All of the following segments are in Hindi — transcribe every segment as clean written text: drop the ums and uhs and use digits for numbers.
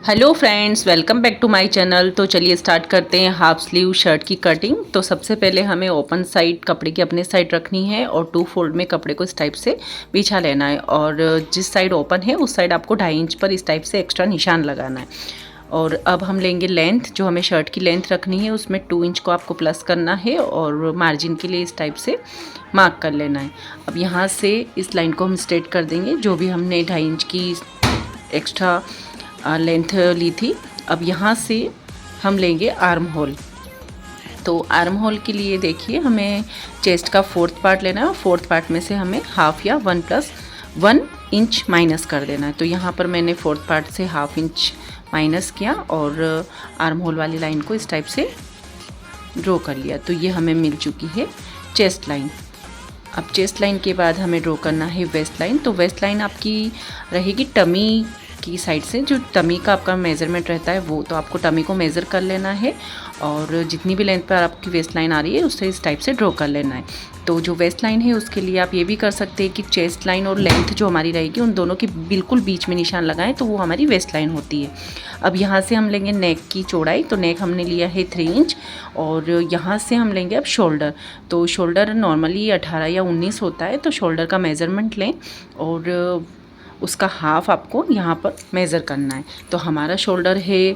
Hello friends, welcome back to my channel. तो चलिए स्टार्ट करते हैं हाफ स्लीव शर्ट की कटिंग। तो सबसे पहले हमें ओपन साइड कपड़े की अपने साइड रखनी है और 2 फोल्ड में कपड़े को इस टाइप से बिछा लेना है। और जिस साइड ओपन है उस साइड आपको 2.5 इंच पर इस टाइप से एक्स्ट्रा निशान लगाना है। और अब हम लेंगे लेंथ, जो हमें शर्ट की लेंथ रखनी है उसमें 2 इंच को आपको प्लस करना है और मार्जिन के लिए इस टाइप से मार्क कर लेना है। अब यहाँ से इस लाइन को हम स्ट्रेट कर देंगे, जो भी हमने 2.5 इंच की एक्स्ट्रा लेंथ ली थी। अब यहाँ से हम लेंगे आर्म होल। तो आर्म होल के लिए देखिए, हमें चेस्ट का 4th पार्ट लेना है और 4th पार्ट में से हमें हाफ या 1+1 इंच माइनस कर देना है। तो यहाँ पर मैंने 4th पार्ट से हाफ इंच माइनस किया और आर्म होल वाली लाइन को इस टाइप से ड्रॉ कर लिया। तो ये हमें मिल चुकी है चेस्ट लाइन। अब चेस्ट लाइन के बाद हमें ड्रॉ करना है वेस्ट लाइन। तो वेस्ट लाइन आपकी रहेगी टमी की साइड से, जो टमी का आपका मेज़रमेंट रहता है वो, तो आपको टमी को मेज़र कर लेना है और जितनी भी लेंथ पर आपकी वेस्ट लाइन आ रही है उससे इस टाइप से ड्रॉ कर लेना है। तो जो वेस्ट लाइन है उसके लिए आप ये भी कर सकते हैं कि चेस्ट लाइन और लेंथ जो हमारी रहेगी उन दोनों के बिल्कुल बीच में निशान लगाएं, तो वो हमारी वेस्ट लाइन होती है। अब यहाँ से हम लेंगे नेक की चौड़ाई। तो नेक हमने लिया है 3 इंच और यहाँ से हम लेंगे अब शोल्डर। तो शोल्डर नॉर्मली 18 या 19 होता है, तो शोल्डर का मेज़रमेंट लें और उसका हाफ आपको यहाँ पर मेज़र करना है। तो हमारा शोल्डर है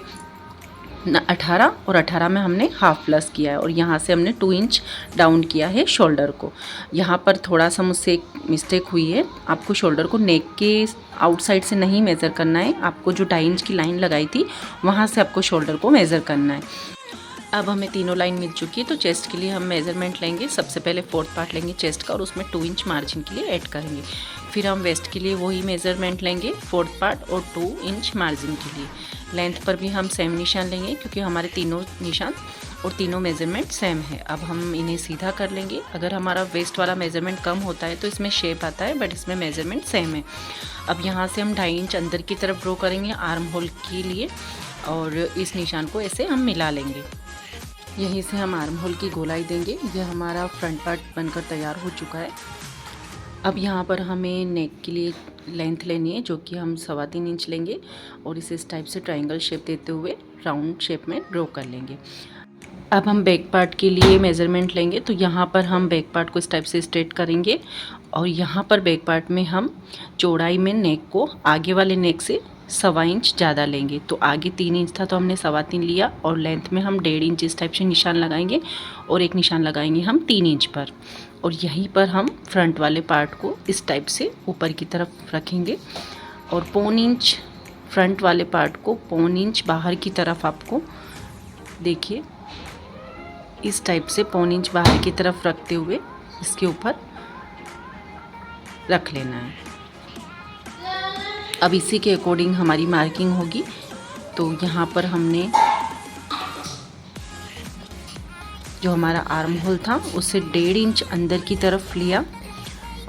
18 और 18 में हमने हाफ प्लस किया है और यहाँ से हमने 2 इंच डाउन किया है शोल्डर को। यहाँ पर थोड़ा सा मुझसे एक मिस्टेक हुई है, आपको शोल्डर को नेक के आउटसाइड से नहीं मेज़र करना है, आपको जो 2.5 इंच की लाइन लगाई थी वहाँ से आपको शोल्डर को मेज़र करना है। अब हमें तीनों लाइन मिल चुकी है। तो चेस्ट के लिए हम मेज़रमेंट लेंगे। सबसे पहले 4th पार्ट लेंगे चेस्ट का और उसमें 2 इंच मार्जिन के लिए ऐड करेंगे। फिर हम वेस्ट के लिए वही मेज़रमेंट लेंगे 4th पार्ट और 2 इंच मार्जिन के लिए। लेंथ पर भी हम सेम निशान लेंगे क्योंकि हमारे तीनों निशान और तीनों मेज़रमेंट सेम है। अब हम इन्हें सीधा कर लेंगे। अगर हमारा वेस्ट वाला मेज़रमेंट कम होता है तो इसमें शेप आता है, बट इसमें मेज़रमेंट सेम है। अब यहाँ से हम 2.5 इंच अंदर की तरफ ड्रॉ करेंगे आर्म होल के लिए और इस निशान को ऐसे हम मिला लेंगे। यहीं से हम आर्म होल की गोलाई देंगे। यह हमारा फ्रंट पार्ट बनकर तैयार हो चुका है। अब यहाँ पर हमें नेक के लिए लेंथ लेनी है, जो कि हम 3.25 इंच लेंगे और इसे इस टाइप से ट्रायंगल शेप देते हुए राउंड शेप में ड्रॉ कर लेंगे। अब हम बैक पार्ट के लिए मेज़रमेंट लेंगे। तो यहाँ पर हम बैक पार्ट को इस टाइप से स्ट्रेट करेंगे और यहाँ पर बैक पार्ट में हम चौड़ाई में नेक को आगे वाले नेक से 1.25 इंच ज़्यादा लेंगे। तो आगे 3 इंच था तो हमने 3.25 लिया और लेंथ में हम 1.5 इंच इस टाइप से निशान लगाएंगे और एक निशान लगाएंगे हम 3 इंच पर। और यहीं पर हम फ्रंट वाले पार्ट को इस टाइप से ऊपर की तरफ रखेंगे और 1.25 इंच फ्रंट वाले पार्ट को 1.25 इंच बाहर की तरफ, आपको देखिए इस टाइप से 1.25 इंच बाहर की तरफ रखते हुए इसके ऊपर रख लेना है। अब इसी के अकॉर्डिंग हमारी मार्किंग होगी। तो यहाँ पर हमने जो हमारा आर्म होल था उससे 1.5 इंच अंदर की तरफ लिया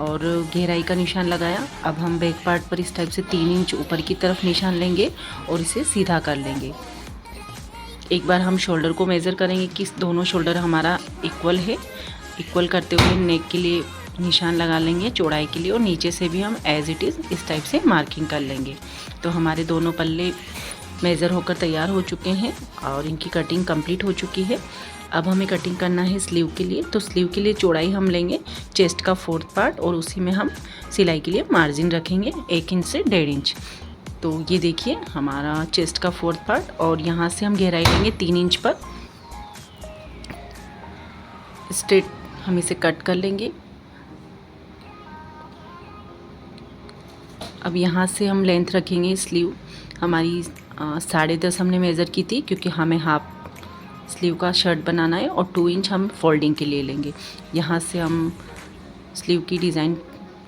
और गहराई का निशान लगाया। अब हम बैक पार्ट पर इस टाइप से 3 इंच ऊपर की तरफ निशान लेंगे और इसे सीधा कर लेंगे। एक बार हम शोल्डर को मेज़र करेंगे कि दोनों शोल्डर हमारा इक्वल है। इक्वल करते हुए नेक के लिए निशान लगा लेंगे चौड़ाई के लिए और नीचे से भी हम एज इट इज़ इस टाइप से मार्किंग कर लेंगे। तो हमारे दोनों पल्ले मेज़र होकर तैयार हो चुके हैं और इनकी कटिंग कंप्लीट हो चुकी है। अब हमें कटिंग करना है स्लीव के लिए। तो स्लीव के लिए चौड़ाई हम लेंगे चेस्ट का 4th पार्ट और उसी में हम सिलाई के लिए मार्जिन रखेंगे 1 इंच से 1.5 इंच। तो ये देखिए हमारा चेस्ट का 4th पार्ट और यहाँ से हम गहराई लेंगे 3 इंच पर। स्ट्रेट हम इसे कट कर लेंगे। अब यहाँ से हम लेंथ रखेंगे स्लीव हमारी 10.5 हमने मेज़र की थी, क्योंकि हमें हाफ स्लीव का शर्ट बनाना है और 2 इंच हम फोल्डिंग के लिए लेंगे। यहाँ से हम स्लीव की डिज़ाइन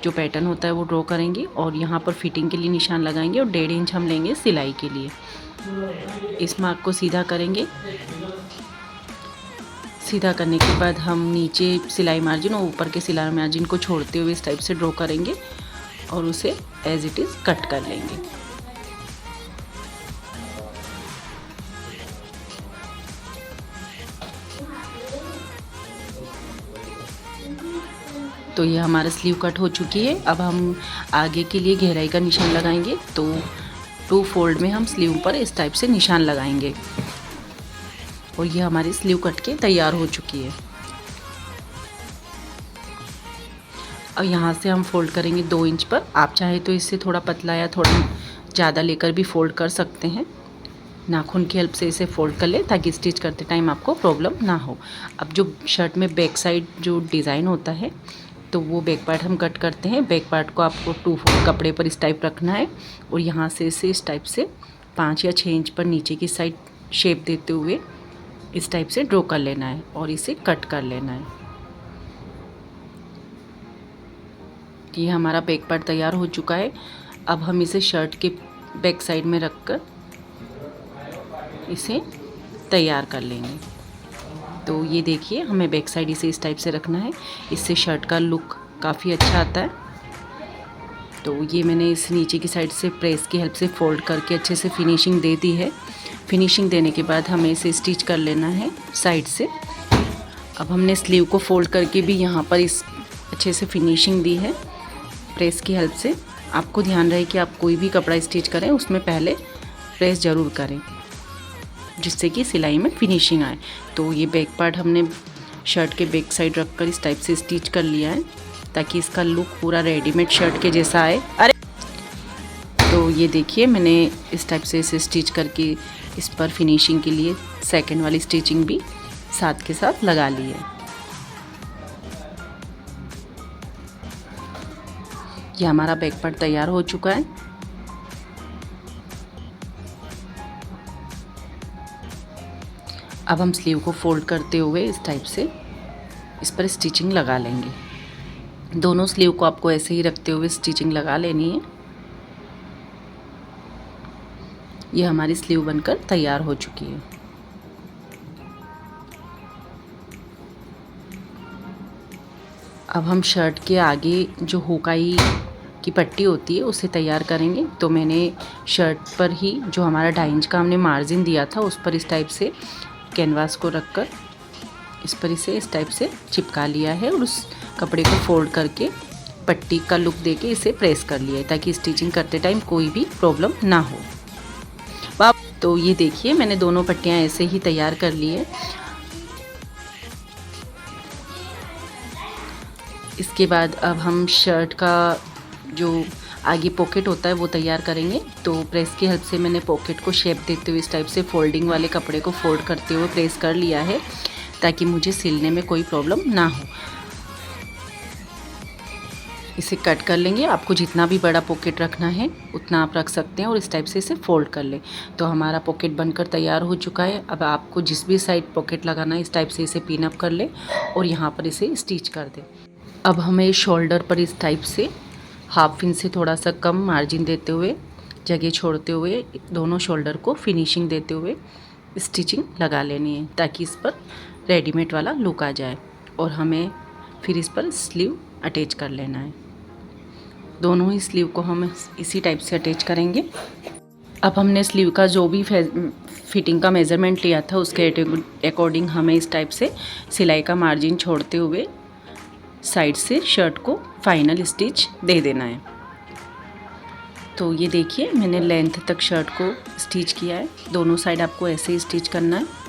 जो पैटर्न होता है वो ड्रॉ करेंगे और यहाँ पर फिटिंग के लिए निशान लगाएंगे और 1.5 इंच हम लेंगे सिलाई के लिए। इस मार्क को सीधा करेंगे। सीधा करने के बाद हम नीचे सिलाई मार्जिन और ऊपर के सिलाई मार्जिन को छोड़ते हुए इस टाइप से ड्रॉ करेंगे और उसे एज इट इज़ कट कर लेंगे। तो ये हमारा स्लीव कट हो चुकी है। अब हम आगे के लिए गहराई का निशान लगाएंगे। तो 2 फोल्ड में हम स्लीव पर इस टाइप से निशान लगाएंगे। और ये हमारी स्लीव कट के तैयार हो चुकी है। अब यहाँ से हम फोल्ड करेंगे 2 इंच पर। आप चाहे तो इससे थोड़ा पतला या थोड़ा ज़्यादा लेकर भी फोल्ड कर सकते हैं। नाखून की हेल्प से इसे फोल्ड कर ले ताकि स्टिच करते टाइम आपको प्रॉब्लम ना हो। अब जो शर्ट में बैक साइड जो डिज़ाइन होता है तो वो बैक पार्ट हम कट करते हैं। बैक पार्ट को आपको 2 फोल्ड कपड़े पर इस टाइप रखना है और यहाँ से इसे इस टाइप से 5 या 6 इंच पर नीचे की साइड शेप देते हुए इस टाइप से ड्रॉ कर लेना है और इसे कट कर लेना है। ये हमारा बैक पार्ट तैयार हो चुका है। अब हम इसे शर्ट के बैक साइड में रखकर इसे तैयार कर लेंगे। तो ये देखिए, हमें बैक साइड इसे इस टाइप से रखना है। इससे शर्ट का लुक काफ़ी अच्छा आता है। तो ये मैंने इस नीचे की साइड से प्रेस की हेल्प से फोल्ड करके अच्छे से फिनिशिंग दे दी है। फिनिशिंग देने के बाद हमें इसे स्टिच कर लेना है साइड से। अब हमने स्लीव को फोल्ड करके भी यहाँ पर इस अच्छे से फिनिशिंग दी है प्रेस की हेल्प से। आपको ध्यान रहे कि आप कोई भी कपड़ा स्टिच करें उसमें पहले प्रेस ज़रूर करें, जिससे कि सिलाई में फिनिशिंग आए। तो ये बैक पार्ट हमने शर्ट के बैक साइड रखकर इस टाइप से स्टिच कर लिया है ताकि इसका लुक पूरा रेडीमेड शर्ट के जैसा आए। तो ये देखिए, मैंने इस टाइप से इसे स्टिच करके इस पर फिनिशिंग के लिए सेकंड वाली स्टिचिंग भी साथ के साथ लगा ली है। ये हमारा बैक पार्ट तैयार हो चुका है। अब हम स्लीव को फोल्ड करते हुए इस टाइप से इस पर स्टिचिंग लगा लेंगे। दोनों स्लीव को आपको ऐसे ही रखते हुए स्टिचिंग लगा लेनी है। ये हमारी स्लीव बनकर तैयार हो चुकी है। अब हम शर्ट के आगे जो हुकाई की पट्टी होती है उसे तैयार करेंगे। तो मैंने शर्ट पर ही जो हमारा 2.5 इंच का हमने मार्जिन दिया था उस पर इस टाइप से कैनवास को रखकर इस पर इसे इस टाइप से चिपका लिया है और उस कपड़े को फोल्ड करके पट्टी का लुक देके इसे प्रेस कर लिया है ताकि स्टिचिंग करते टाइम कोई भी प्रॉब्लम ना हो। तो ये देखिए, मैंने दोनों पट्टियाँ ऐसे ही तैयार कर ली है। इसके बाद अब हम शर्ट का जो आगे पॉकेट होता है वो तैयार करेंगे। तो प्रेस की हेल्प से मैंने पॉकेट को शेप देते हुए इस टाइप से फोल्डिंग वाले कपड़े को फोल्ड करते हुए प्रेस कर लिया है ताकि मुझे सिलने में कोई प्रॉब्लम ना हो। इसे कट कर लेंगे। आपको जितना भी बड़ा पॉकेट रखना है उतना आप रख सकते हैं और इस टाइप से इसे फोल्ड कर लें। तो हमारा पॉकेट बनकर तैयार हो चुका है। अब आपको जिस भी साइड पॉकेट लगाना है इस टाइप से इसे पिन अप कर लें और यहाँ पर इसे स्टिच कर दें। अब हमें शोल्डर पर इस टाइप से 1/2 इंच से थोड़ा सा कम मार्जिन देते हुए जगह छोड़ते हुए दोनों शोल्डर को फिनिशिंग देते हुए स्टिचिंग लगा लेनी है ताकि इस पर रेडीमेड वाला लुक आ जाए। और हमें फिर इस पर स्लीव अटैच कर लेना है। दोनों ही स्लीव को हम इसी टाइप से अटैच करेंगे। अब हमने स्लीव का जो भी फिटिंग का मेज़रमेंट लिया था उसके अकॉर्डिंग हमें इस टाइप से सिलाई का मार्जिन छोड़ते हुए साइड से शर्ट को फाइनल स्टिच दे देना है। तो ये देखिए, मैंने लेंथ तक शर्ट को स्टिच किया है। दोनों साइड आपको ऐसे ही स्टिच करना है।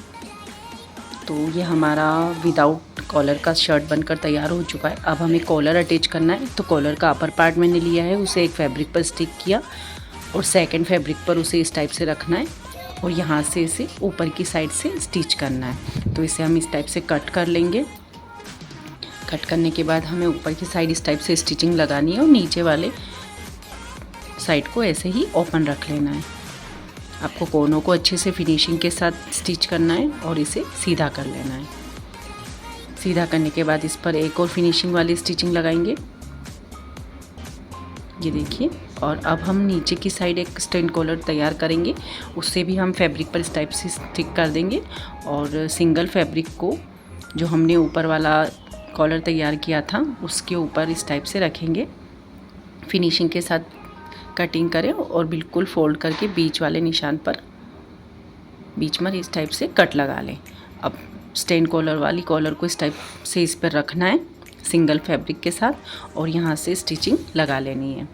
तो ये हमारा विदाउट कॉलर का शर्ट बनकर तैयार हो चुका है। अब हमें कॉलर अटैच करना है। तो कॉलर का अपर पार्ट मैंने लिया है, उसे एक फैब्रिक पर स्टिक किया और सेकंड फैब्रिक पर उसे इस टाइप से रखना है और यहाँ से इसे ऊपर की साइड से स्टिच करना है। तो इसे हम इस टाइप से कट कर लेंगे। कट करने के बाद हमें ऊपर की साइड इस टाइप से स्टिचिंग लगानी है और नीचे वाले साइड को ऐसे ही ओपन रख लेना है। आपको कोनों को अच्छे से फिनिशिंग के साथ स्टिच करना है और इसे सीधा कर लेना है। सीधा करने के बाद इस पर एक और फिनिशिंग वाली स्टिचिंग लगाएंगे, ये देखिए। और अब हम नीचे की साइड एक स्टैंड कॉलर तैयार करेंगे, उससे भी हम फैब्रिक पर इस टाइप से स्टिक कर देंगे और सिंगल फैब्रिक को जो हमने ऊपर वाला कॉलर तैयार किया था उसके ऊपर इस टाइप से रखेंगे। फिनिशिंग के साथ कटिंग करें और बिल्कुल फोल्ड करके बीच वाले निशान पर बीच में इस टाइप से कट लगा लें। अब स्टैंड कॉलर वाली कॉलर को इस टाइप से इस पर रखना है सिंगल फैब्रिक के साथ और यहाँ से स्टिचिंग लगा लेनी है।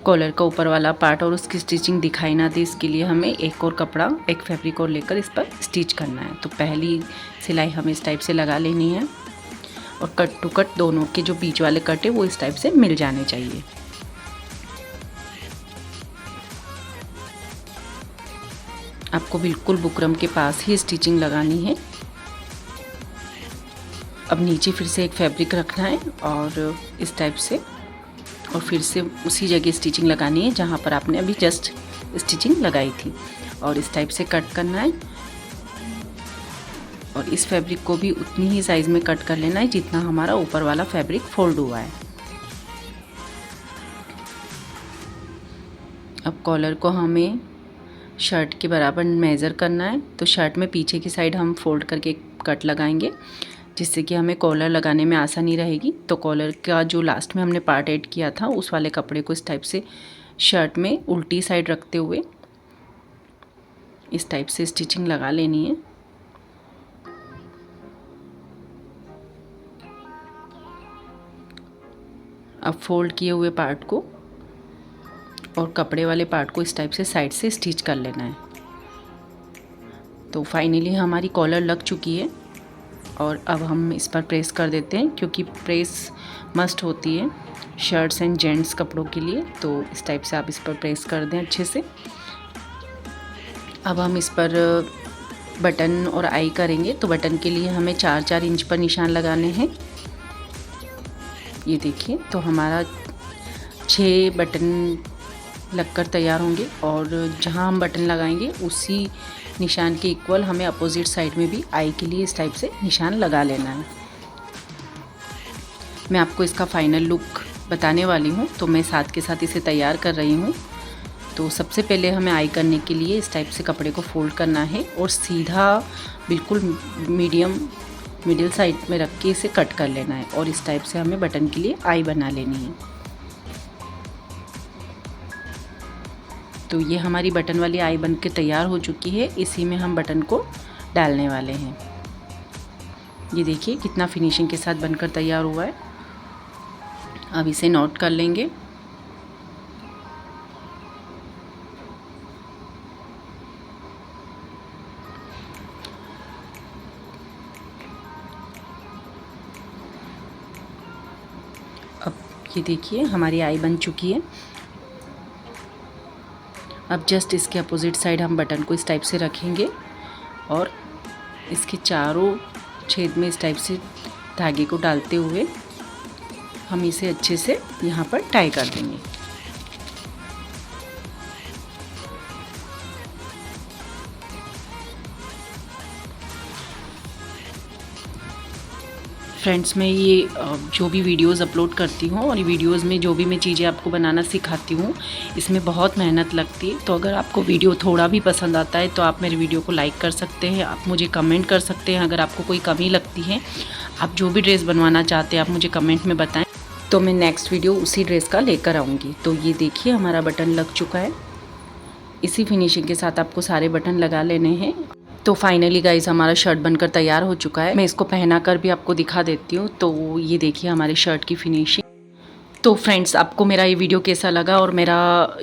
कॉलर का ऊपर वाला पार्ट और उसकी स्टिचिंग दिखाई ना दे, इसके लिए हमें एक और कपड़ा, एक फैब्रिक और लेकर इस पर स्टिच करना है। तो पहली सिलाई हमें इस टाइप से लगा लेनी है और कट टू कट दोनों के जो बीच वाले कट है वो इस टाइप से मिल जाने चाहिए। आपको बिल्कुल बुकरम के पास ही स्टिचिंग लगानी है। अब नीचे फिर से एक फैब्रिक रखना है और इस टाइप से, और फिर से उसी जगह स्टिचिंग लगानी है जहाँ पर आपने अभी जस्ट स्टिचिंग लगाई थी, और इस टाइप से कट करना है। और इस फैब्रिक को भी उतनी ही साइज़ में कट कर लेना है जितना हमारा ऊपर वाला फैब्रिक फोल्ड हुआ है। अब कॉलर को हमें शर्ट के बराबर मेज़र करना है, तो शर्ट में पीछे की साइड हम फोल्ड करके कट लगाएंगे जिससे कि हमें कॉलर लगाने में आसानी रहेगी। तो कॉलर का जो लास्ट में हमने पार्ट ऐड किया था उस वाले कपड़े को इस टाइप से शर्ट में उल्टी साइड रखते हुए इस टाइप से स्टिचिंग लगा लेनी है। अब फोल्ड किए हुए पार्ट को और कपड़े वाले पार्ट को इस टाइप से साइड से स्टिच कर लेना है। तो फाइनली हमारी कॉलर लग चुकी है और अब हम इस पर प्रेस कर देते हैं, क्योंकि प्रेस मस्ट होती है शर्ट्स एंड जेंट्स कपड़ों के लिए। तो इस टाइप से आप इस पर प्रेस कर दें अच्छे से। अब हम इस पर बटन और आई करेंगे। तो बटन के लिए हमें 4-4 इंच पर निशान लगाने हैं। ये देखिए, तो हमारा 6 बटन लगकर तैयार होंगे और जहां हम बटन लगाएंगे उसी निशान के इक्वल हमें अपोजिट साइड में भी आई के लिए इस टाइप से निशान लगा लेना है। मैं आपको इसका फाइनल लुक बताने वाली हूँ, तो मैं साथ के साथ इसे तैयार कर रही हूँ। तो सबसे पहले हमें आई करने के लिए इस टाइप से कपड़े को फोल्ड करना है और सीधा बिल्कुल मिडिल साइड में रख के इसे कट कर लेना है और इस टाइप से हमें बटन के लिए आई बना लेनी है। तो ये हमारी बटन वाली आई बन के तैयार हो चुकी है। इसी में हम बटन को डालने वाले हैं। ये देखिए कितना फिनिशिंग के साथ बनकर तैयार हुआ है। अब इसे नोट कर लेंगे। अब ये देखिए हमारी आई बन चुकी है। अब जस्ट इसके अपोजिट साइड हम बटन को इस टाइप से रखेंगे और इसके चारों छेद में इस टाइप से धागे को डालते हुए हम इसे अच्छे से यहाँ पर टाई कर देंगे। फ्रेंड्स, मैं ये जो भी वीडियोस अपलोड करती हूँ और ये वीडियोस में जो भी मैं चीज़ें आपको बनाना सिखाती हूँ इसमें बहुत मेहनत लगती है। तो अगर आपको वीडियो थोड़ा भी पसंद आता है तो आप मेरे वीडियो को लाइक कर सकते हैं, आप मुझे कमेंट कर सकते हैं। अगर आपको कोई कमी लगती है, आप जो भी ड्रेस बनवाना चाहते हैं आप मुझे कमेंट में बताएं, तो मैं नेक्स्ट वीडियो उसी ड्रेस का लेकर आऊँगी। तो ये देखिए हमारा बटन लग चुका है। इसी फिनिशिंग के साथ आपको सारे बटन लगा लेने हैं। तो फाइनली गाइस हमारा शर्ट बनकर तैयार हो चुका है। मैं इसको पहना कर भी आपको दिखा देती हूँ। तो ये देखिए हमारे शर्ट की फिनिशिंग। तो फ्रेंड्स, आपको मेरा ये वीडियो कैसा लगा और मेरा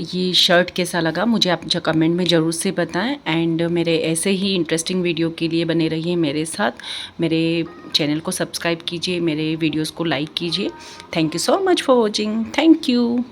ये शर्ट कैसा लगा मुझे आप कमेंट में ज़रूर से बताएं। एंड मेरे ऐसे ही इंटरेस्टिंग वीडियो के लिए बने रहिए मेरे साथ। मेरे चैनल को सब्सक्राइब कीजिए, मेरे वीडियोज़ को लाइक कीजिए। Thank you so much for watching. Thank you.